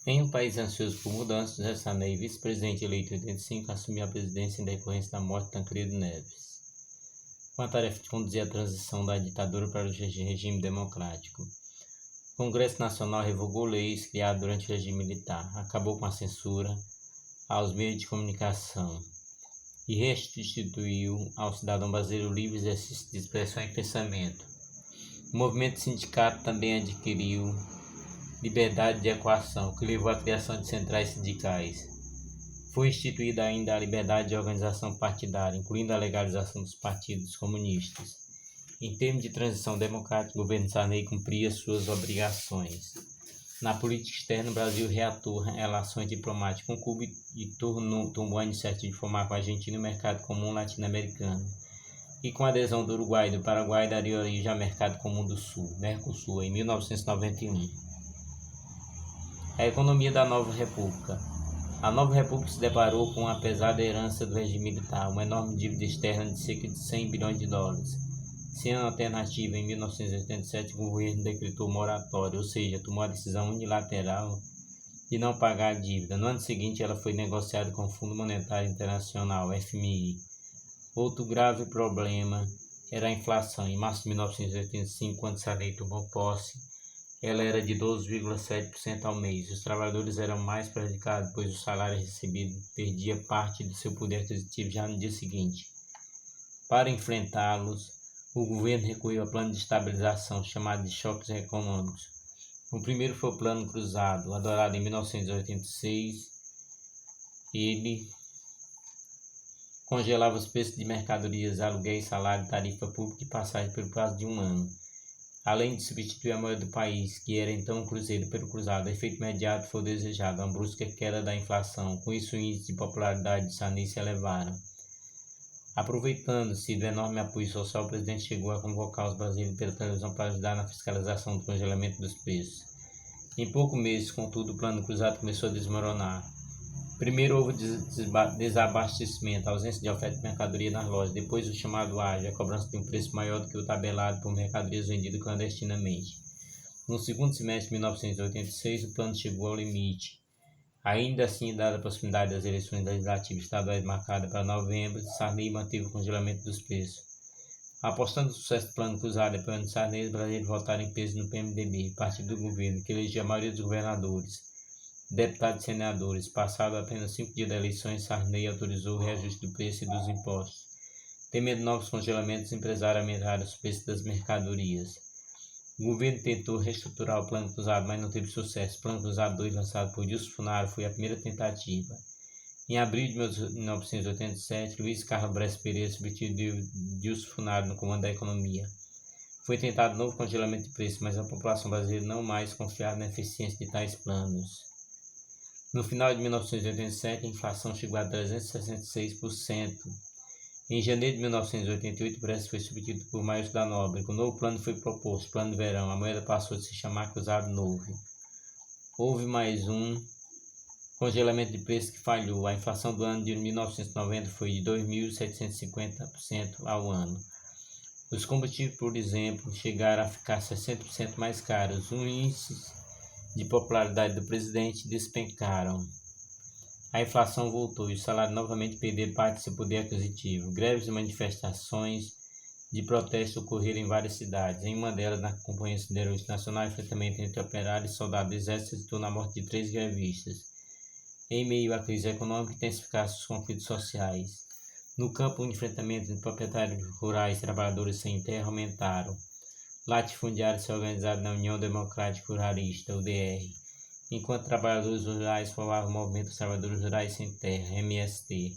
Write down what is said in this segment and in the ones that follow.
Em um país ansioso por mudanças, José Sarney, vice-presidente eleito em 85, assumiu a presidência em decorrência da morte de Tancredo Neves, com a tarefa de conduzir a transição da ditadura para o regime democrático. O Congresso Nacional revogou leis criadas durante o regime militar, acabou com a censura aos meios de comunicação e restituiu ao cidadão brasileiro o livre exercício de expressão e pensamento. O movimento sindicato também adquiriu liberdade de atuação, que levou à criação de centrais sindicais. Foi instituída ainda a liberdade de organização partidária, incluindo a legalização dos partidos comunistas. Em termos de transição democrática, o governo Sarney cumpria suas obrigações. Na política externa, o Brasil reatou relações diplomáticas com Cuba e tomou a iniciativa de formar com a Argentina o mercado comum latino-americano. E com a adesão do Uruguai e do Paraguai, daria origem ao mercado comum do Sul, Mercosul, em 1991. A economia da nova república. A nova república se deparou com a pesada herança do regime militar, uma enorme dívida externa de cerca de 100 bilhões de dólares. Sendo alternativa, em 1987, o governo decretou moratória, ou seja, tomou a decisão unilateral de não pagar a dívida. No ano seguinte, ela foi negociada com o Fundo Monetário Internacional, FMI. Outro grave problema era a inflação. Em março de 1985, quando Sarney tomou posse, ela era de 12,7% ao mês. Os trabalhadores eram mais prejudicados, pois o salário recebido perdia parte do seu poder aquisitivo já no dia seguinte. Para enfrentá-los, o governo recorreu ao plano de estabilização, chamado de choques econômicos. O primeiro foi o Plano Cruzado, adotado em 1986. Ele congelava os preços de mercadorias, aluguéis, salário, tarifa pública e passagem pelo prazo de um ano. Além de substituir a moeda do país, que era então o cruzeiro, pelo cruzado, o efeito imediato foi desejado, uma brusca queda da inflação. Com isso, o índice de popularidade de Sarney se elevaram. Aproveitando-se do enorme apoio social, o presidente chegou a convocar os brasileiros pela televisão para ajudar na fiscalização do congelamento dos preços. Em poucos meses, contudo, o plano cruzado começou a desmoronar. Primeiro houve desabastecimento, a ausência de oferta de mercadoria nas lojas, depois o chamado ágio, a cobrança de um preço maior do que o tabelado por mercadorias vendidas clandestinamente. No segundo semestre de 1986, o plano chegou ao limite. Ainda assim, dada a proximidade das eleições legislativas estaduais marcadas para novembro, Sarney manteve o congelamento dos preços. Apostando no sucesso do plano cruzado e apoiando Sarney, os brasileiros votaram em peso no PMDB, partido do governo, que elegeu a maioria dos governadores, deputados e senadores. Passado apenas 5 dias das eleições, Sarney autorizou o reajuste do preço e dos impostos. Temendo novos congelamentos, os empresários aumentaram os preços das mercadorias. O governo tentou reestruturar o Plano Cruzado, mas não teve sucesso. O Plano Cruzado 2, lançado por Gilson Funaro, foi a primeira tentativa. Em abril de 1987, Luiz Carlos Brás Pereira substituiu Gilson Funaro no comando da economia. Foi tentado novo congelamento de preços, mas a população brasileira não mais confiava na eficiência de tais planos. No final de 1987, a inflação chegou a 366%. Em janeiro de 1988, o Brás foi substituído por Maior da Nóbrega. O novo plano foi proposto, Plano de Verão. A moeda passou a se chamar Cruzado Novo. Houve mais um congelamento de preços que falhou. A inflação do ano de 1990 foi de 2.750% ao ano. Os combustíveis, por exemplo, chegaram a ficar 60% mais caros. Os índices de popularidade do presidente despencaram. A inflação voltou e o salário novamente perdeu parte de seu poder aquisitivo. Greves e manifestações de protesto ocorreram em várias cidades. Em uma delas, na Companhia Siderúrgica Nacional, o enfrentamento entre operários e soldados do exército resultou na morte de 3 grevistas. Em meio à crise econômica, intensificaram-se os conflitos sociais. No campo, o enfrentamento entre proprietários rurais e trabalhadores sem terra aumentaram. Latifundiários se organizaram na União Democrática Ruralista, UDR, enquanto trabalhadores rurais formavam o Movimento dos Trabalhadores Rurais Sem Terra, MST.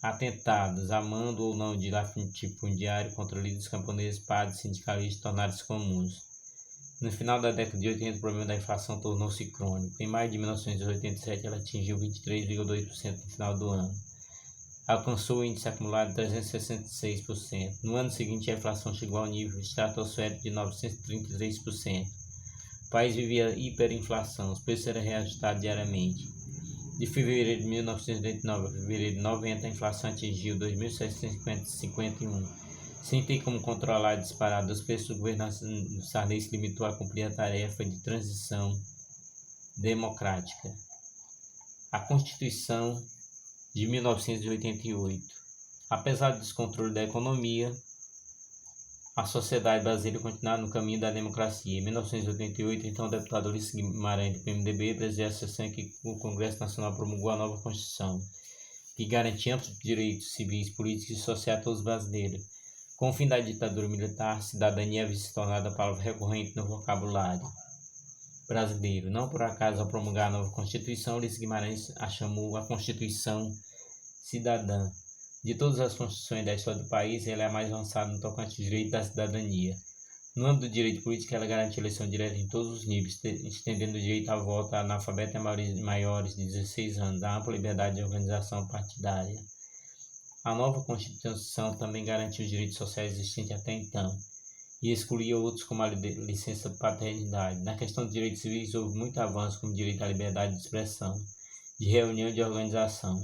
Atentados, a mando ou não de latifundiário contra líderes camponeses, padres e sindicalistas tornaram-se comuns. No final da década de 80, o problema da inflação tornou-se crônico. Em maio de 1987, ela atingiu 23,2% no final do ano. Alcançou o índice acumulado de 366%. No ano seguinte, a inflação chegou ao nível estratosférico de 933%. O país vivia hiperinflação, os preços eram reajustados diariamente. De fevereiro de 1989 a fevereiro de 90, a inflação atingiu 2.751. Sem ter como controlar a disparada dos preços, o governo Sarney se limitou a cumprir a tarefa de transição democrática. A Constituição de 1988. Apesar do descontrole da economia, a sociedade brasileira continuava no caminho da democracia. Em 1988, então, o deputado Ulisses Guimarães, do PMDB, presidiu a sessão em que o Congresso Nacional promulgou a nova Constituição, que garantia amplos direitos civis, políticos e sociais a todos os brasileiros. Com o fim da ditadura militar, cidadania havia se tornado a palavra recorrente no vocabulário brasileiro. Não por acaso, ao promulgar a nova Constituição, Ulisses Guimarães a chamou a Constituição Cidadã. De todas as constituições da história do país, ela é a mais avançada no tocante ao direito da cidadania. No âmbito do direito político, ela garante eleição direta em todos os níveis, estendendo o direito ao voto a analfabetos e maiores de 16 anos, a ampla liberdade de organização partidária. A nova Constituição também garantiu os direitos sociais existentes até então, e excluía outros como a licença paternidade. Na questão dos direitos civis, houve muito avanço, como direito à liberdade de expressão, de reunião e de organização.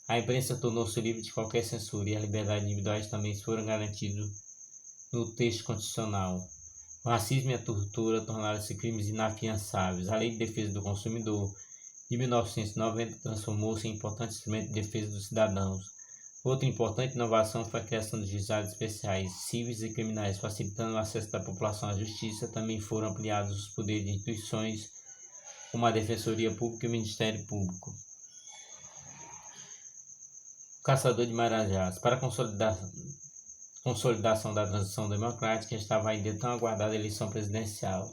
A imprensa tornou-se livre de qualquer censura e as liberdades individuais também foram garantidas no texto constitucional. O racismo e a tortura tornaram-se crimes inafiançáveis. A Lei de Defesa do Consumidor, de 1990, transformou-se em importante instrumento de defesa dos cidadãos. Outra importante inovação foi a criação de juizados especiais, civis e criminais, facilitando o acesso da população à justiça. Também foram ampliados os poderes de instituições como a Defensoria Pública e o Ministério Público. Caçador de Marajás. Para a consolidação da transição democrática, estava ainda tão aguardada a eleição presidencial.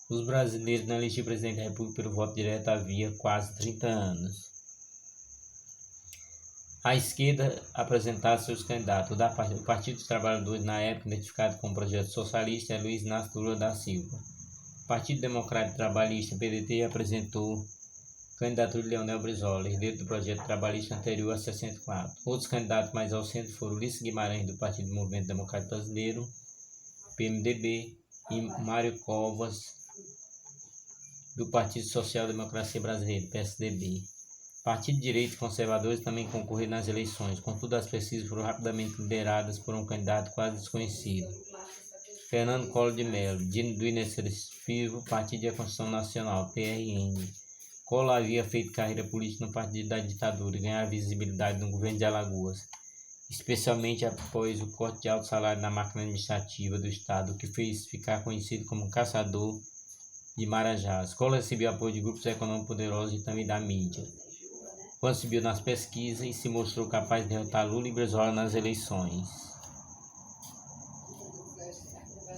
Os brasileiros não elegiam presidente da República pelo voto direto havia quase 30 anos. A esquerda apresentava seus candidatos. O Partido dos Trabalhadores, na época identificado como Projeto Socialista, é Luiz Inácio Lula da Silva. O Partido Democrático Trabalhista, PDT, apresentou candidatura de Leonel Brizola, herdeiro do projeto trabalhista anterior a 64. Outros candidatos mais ao centro foram Ulisses Guimarães, do Partido Movimento Democrático Brasileiro, PMDB, e Mário Covas, do Partido Social Democracia Brasileira, PSDB. Partido de Direita e Conservadores também concorreram nas eleições, contudo as pesquisas foram rapidamente lideradas por um candidato quase desconhecido, Fernando Collor de Mello, do Inexpressivo Partido de Reconstrução Nacional, PRN. Collor havia feito carreira política no partido da ditadura e ganhava visibilidade no governo de Alagoas, especialmente após o corte de alto salário na máquina administrativa do Estado, o que fez ficar conhecido como Caçador de Marajás. Collor recebeu apoio de grupos econômicos poderosos e também da mídia, quando subiu nas pesquisas e se mostrou capaz de derrotar Lula e Brizola nas eleições.